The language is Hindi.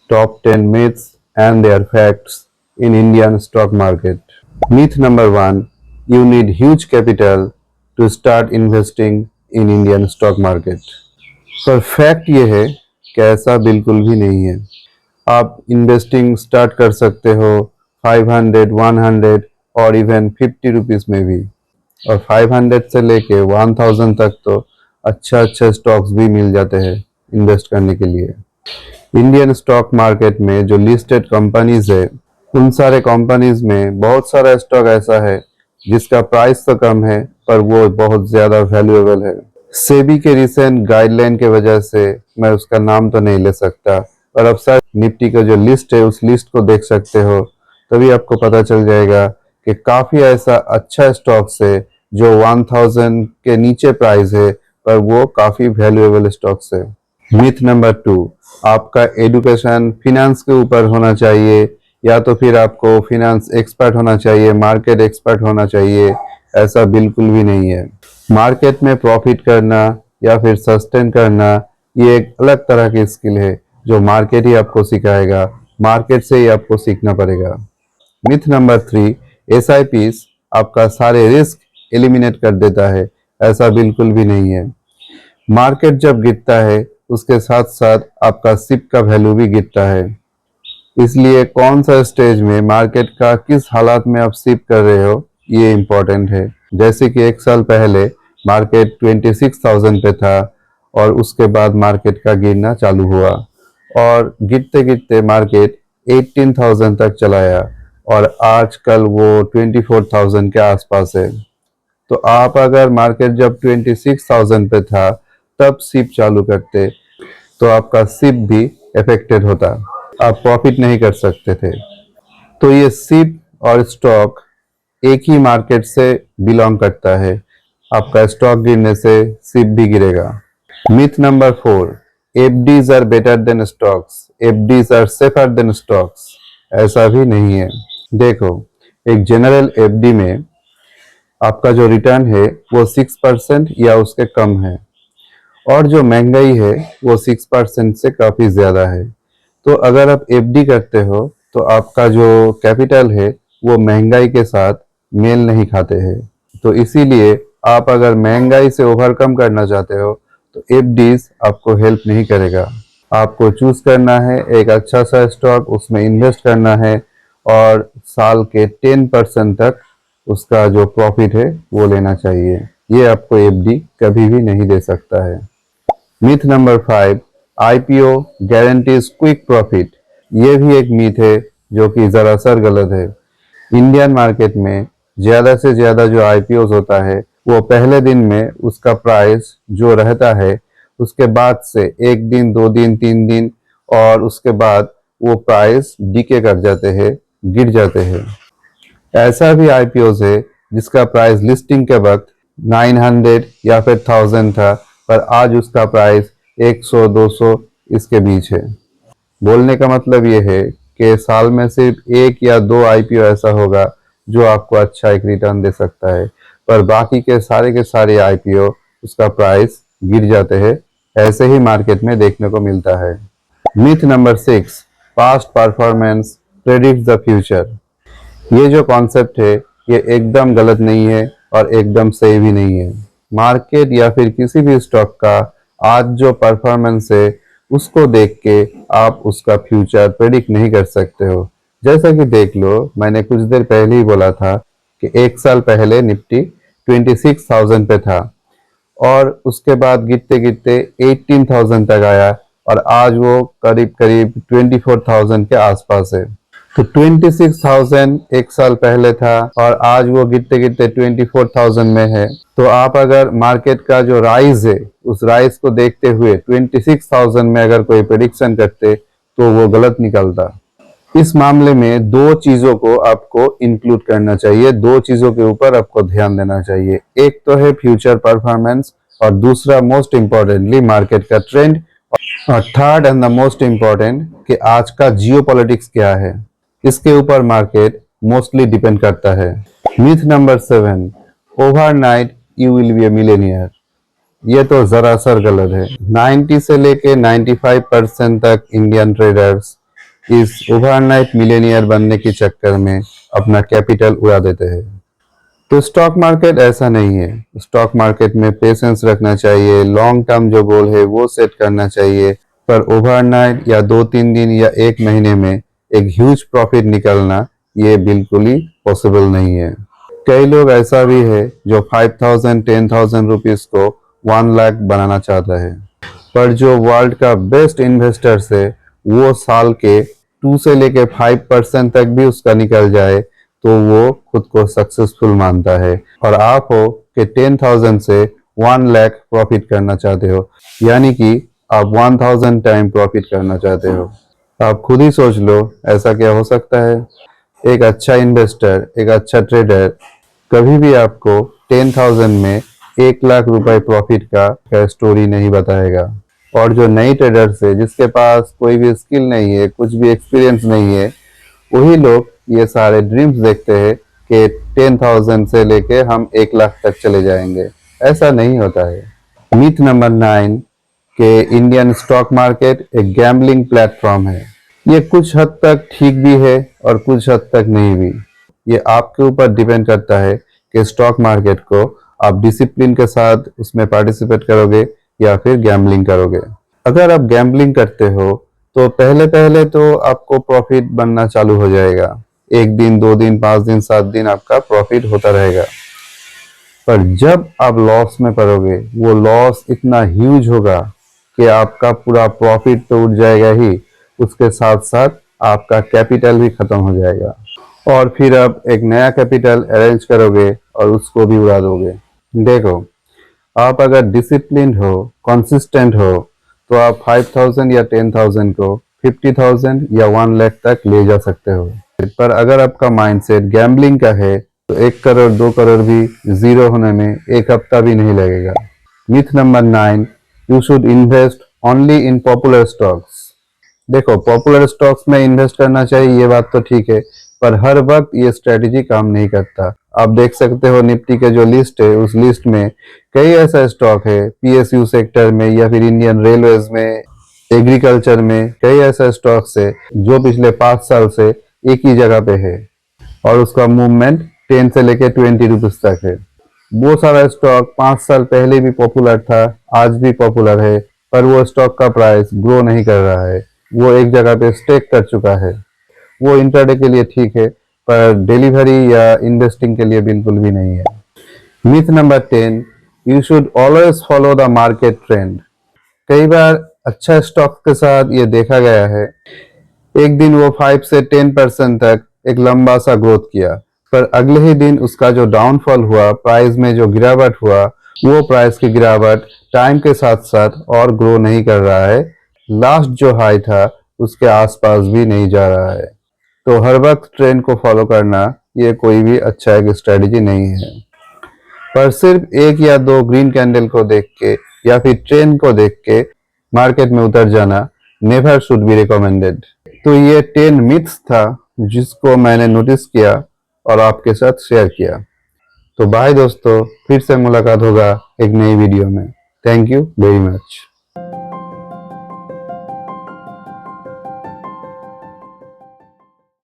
Top 10 myths and their facts in Indian stock market. Myth number 1, you need huge capital to start investing in Indian stock market. पर फैक्ट ये है कि ऐसा बिल्कुल भी नहीं है। आप इन्वेस्टिंग स्टार्ट कर सकते हो 500, 100 और इवन 50 रुपीज़ में भी, और 500 से लेके 1000 तक तो अच्छा अच्छा स्टॉक्स भी मिल जाते हैं इन्वेस्ट करने के लिए। इंडियन स्टॉक मार्केट में जो लिस्टेड कंपनीज है, उन सारे कंपनीज में बहुत सारा स्टॉक ऐसा है जिसका प्राइस तो कम है पर वो बहुत ज़्यादा वैल्यूएबल है। सेबी के रिसेंट गाइडलाइन के वजह से मैं उसका नाम तो नहीं ले सकता, पर अब शायद निफ्टी का जो लिस्ट है उस लिस्ट को देख सकते हो, तभी आपको पता चल जाएगा कि काफ़ी ऐसा अच्छा स्टॉक्स है जो 1000 के नीचे प्राइस है पर वो काफ़ी वैल्यूएबल स्टॉक्स है। मिथ नंबर 2, आपका एजुकेशन फिनेंस के ऊपर होना चाहिए या तो फिर आपको फिनेंस एक्सपर्ट होना चाहिए, मार्केट एक्सपर्ट होना चाहिए। ऐसा बिल्कुल भी नहीं है। मार्केट में प्रॉफिट करना या फिर सस्टेन करना ये एक अलग तरह की स्किल है जो मार्केट ही आपको सिखाएगा, मार्केट से ही आपको सीखना पड़ेगा। मिथ नंबर 3, एसआईपीज आपका सारे रिस्क एलिमिनेट कर देता है। ऐसा बिल्कुल भी नहीं है। मार्केट जब गिरता है उसके साथ साथ आपका सिप का वैल्यू भी गिरता है, इसलिए कौन सा स्टेज में मार्केट का किस हालात में आप सिप कर रहे हो ये इम्पोर्टेंट है। जैसे कि एक साल पहले मार्केट 26,000 पे था और उसके बाद मार्केट का गिरना चालू हुआ और गिरते गिरते मार्केट 18,000 तक चला आया और आजकल वो 24,000 के आसपास है। तो आप अगर मार्केट जब 26,000 पे था तब सिप चालू करते तो आपका सिप भी अफेक्टेड होता, आप प्रॉफिट नहीं कर सकते थे। तो ये सिप और स्टॉक एक ही मार्केट से बिलोंग करता है। आपका स्टॉक गिरने से सिप भी गिरेगा। Myth number 4, FDs are better than stocks, FDs are safer than stocks. ऐसा भी नहीं है। देखो, एक जनरल एफडी में आपका जो रिटर्न है वो 6% या उसके कम है और जो महंगाई है वो 6% से काफ़ी ज़्यादा है। तो अगर आप एफडी करते हो तो आपका जो कैपिटल है वो महंगाई के साथ मेल नहीं खाते हैं। तो इसीलिए आप अगर महंगाई से ओवरकम करना चाहते हो तो एफडीज आपको हेल्प नहीं करेगा। आपको चूज करना है एक अच्छा सा स्टॉक, उसमें इन्वेस्ट करना है और साल के 10% तक उसका जो प्रॉफिट है वो लेना चाहिए। ये आपको एफडी कभी भी नहीं दे सकता है। Myth number 5, IPO guarantees quick profit. ये भी एक मिथ है जो कि ज़रासर गलत है। इंडियन मार्केट में ज़्यादा से ज़्यादा जो आईपीओ होता है वो पहले दिन में उसका प्राइस जो रहता है उसके बाद से 1 दिन, 2 दिन, 3 दिन और उसके बाद वो प्राइस डीके कर जाते हैं, गिर जाते हैं। ऐसा भी आईपीओ है जिसका प्राइस लिस्टिंग के वक्त 900 या फिर 1000 था पर आज उसका प्राइस 100, 200 इसके बीच है। बोलने का मतलब ये है कि साल में सिर्फ 1 या 2 आईपीओ ऐसा होगा जो आपको अच्छा एक रिटर्न दे सकता है, पर बाकी के सारे आईपीओ उसका प्राइस गिर जाते हैं। ऐसे ही मार्केट में देखने को मिलता है। Myth number 6, past performance predict the future. ये जो कॉन्सेप्ट है ये एकदम गलत नहीं है और एकदम सही भी नहीं है। मार्केट या फिर किसी भी स्टॉक का आज जो परफॉर्मेंस है उसको देख के आप उसका फ्यूचर प्रेडिक्ट नहीं कर सकते हो। जैसा कि देख लो, मैंने कुछ देर पहले ही बोला था कि एक साल पहले निफ्टी 26,000 पे था और उसके बाद गिरते गिरते 18,000 तक आया और आज वो करीब करीब 24,000 के आसपास है। तो 26,000 एक साल पहले था और आज वो गिरते गिरते 24,000 में है। तो आप अगर मार्केट का जो राइज है उस राइज को देखते हुए 26,000 में अगर कोई प्रेडिक्शन करते तो वो गलत निकलता। इस मामले में दो चीजों को आपको इंक्लूड करना चाहिए, दो चीजों के ऊपर आपको ध्यान देना चाहिए। एक तो है फ्यूचर परफॉर्मेंस और दूसरा मोस्ट इंपॉर्टेंटली मार्केट का ट्रेंड और third and the most important कि आज का जियो पॉलिटिक्स क्या है, इसके ऊपर मार्केट मोस्टली डिपेंड करता है। Myth number 7, overnight you will be A Millionaire. ये तो जरा सर गलत है। 90 से लेके 95% तक इंडियन ट्रेडर्स इस ओवरनाइट मिलेनियर बनने के चक्कर में अपना कैपिटल उड़ा देते हैं। तो स्टॉक मार्केट ऐसा नहीं है। स्टॉक मार्केट में पेशेंस रखना चाहिए, लॉन्ग टर्म जो गोल है वो सेट करना चाहिए, पर ओवरनाइट या 2-3 दिन या 1 महीने में एक ह्यूज प्रॉफिट निकलना ये बिल्कुल ही पॉसिबल नहीं है। कई लोग ऐसा भी है जो 5,000 10,000 रुपीज को 1 लाख बनाना चाहता है, पर जो वर्ल्ड का बेस्ट इन्वेस्टर्स है वो साल के 2 से लेके 5% तक भी उसका निकल जाए तो वो खुद को सक्सेसफुल मानता है। और आप हो कि 10,000 से 1 लाख प्रॉफिट करना चाहते हो, यानी कि आप 1000 टाइम प्रॉफिट करना चाहते हो। आप खुद ही सोच लो ऐसा क्या हो सकता है। एक अच्छा इन्वेस्टर, एक अच्छा ट्रेडर कभी भी आपको 10,000 में 1 लाख रुपए प्रॉफिट का स्टोरी नहीं बताएगा। और जो नई ट्रेडर्स है जिसके पास कोई भी स्किल नहीं है, कुछ भी एक्सपीरियंस नहीं है, वही लोग ये सारे ड्रीम्स देखते हैं कि 10,000 से लेके हम 1 लाख तक चले जाएंगे। ऐसा नहीं होता है। मिथ नंबर 9 के इंडियन स्टॉक मार्केट एक गैम्बलिंग प्लेटफॉर्म है। ये कुछ हद तक ठीक भी है और कुछ हद तक नहीं भी। ये आपके ऊपर डिपेंड करता है कि स्टॉक मार्केट को आप डिसिप्लिन के साथ उसमें पार्टिसिपेट करोगे या फिर गैम्बलिंग करोगे। अगर आप गैम्बलिंग करते हो तो पहले पहले तो आपको प्रॉफिट बनना चालू हो जाएगा। 1 दिन 2 दिन 5 दिन 7 दिन आपका प्रॉफिट होता रहेगा, पर जब आप लॉस में पड़ोगे वो लॉस इतना ह्यूज होगा कि आपका पूरा प्रॉफिट तो उठ जाएगा ही, उसके साथ साथ आपका कैपिटल भी खत्म हो जाएगा। और फिर आप एक नया कैपिटल अरेंज करोगे और उसको भी उड़ा दोगे। देखो, आप अगर डिसिप्लिन हो, कंसिस्टेंट हो, तो आप 5,000 या 10,000 को 50,000 या 1 लाख तक ले जा सकते हो। पर अगर आपका माइंडसेट गैम्बलिंग का है तो 1 करोड़ 2 करोड़ भी जीरो होने में एक हफ्ता भी नहीं लगेगा। Myth number 9, you should invest only in popular stocks. देखो, पॉपुलर स्टॉक्स में इन्वेस्ट करना चाहिए, ये बात तो ठीक है, पर हर वक्त ये स्ट्रेटेजी काम नहीं करता। आप देख सकते हो निफ्टी के जो लिस्ट है उस लिस्ट में कई ऐसा स्टॉक है, पीएसयू सेक्टर में या फिर इंडियन रेलवेज में, एग्रीकल्चर में, कई ऐसा स्टॉक्स है जो पिछले 5 साल से एक ही जगह पे है और उसका मूवमेंट 10 से लेके 20 रुपीज तक है। वो सारा स्टॉक 5 साल पहले भी पॉपुलर था, आज भी पॉपुलर है, पर वो स्टॉक का प्राइस ग्रो नहीं कर रहा है। वो एक जगह पे स्टेक कर चुका है। वो इंट्राडे के लिए ठीक है, पर डिलीवरी या इन्वेस्टिंग के लिए बिल्कुल भी नहीं है। Myth number 10, you should always follow the market trend. कई बार अच्छा स्टॉक के साथ ये देखा गया है, एक दिन वो 5 से 10% तक एक लंबा सा ग्रोथ किया, पर अगले ही दिन उसका जो डाउनफॉल हुआ, प्राइस में जो गिरावट हुआ, वो प्राइस की गिरावट टाइम के साथ साथ और ग्रो नहीं कर रहा है। लास्ट जो हाई था उसके आसपास भी नहीं जा रहा है। तो हर वक्त ट्रेंड को फॉलो करना ये कोई भी अच्छा एक स्ट्रेटजी नहीं है। पर सिर्फ एक या दो ग्रीन कैंडल को देख के या फिर ट्रेंड को देख के मार्केट में उतर जाना नेवर शुड बी रिकमेंडेड। तो ये 10 मिथ्स था जिसको मैंने नोटिस किया और आपके साथ शेयर किया। तो बाय दोस्तों, फिर से मुलाकात होगा एक नई वीडियो में। Thank you very much.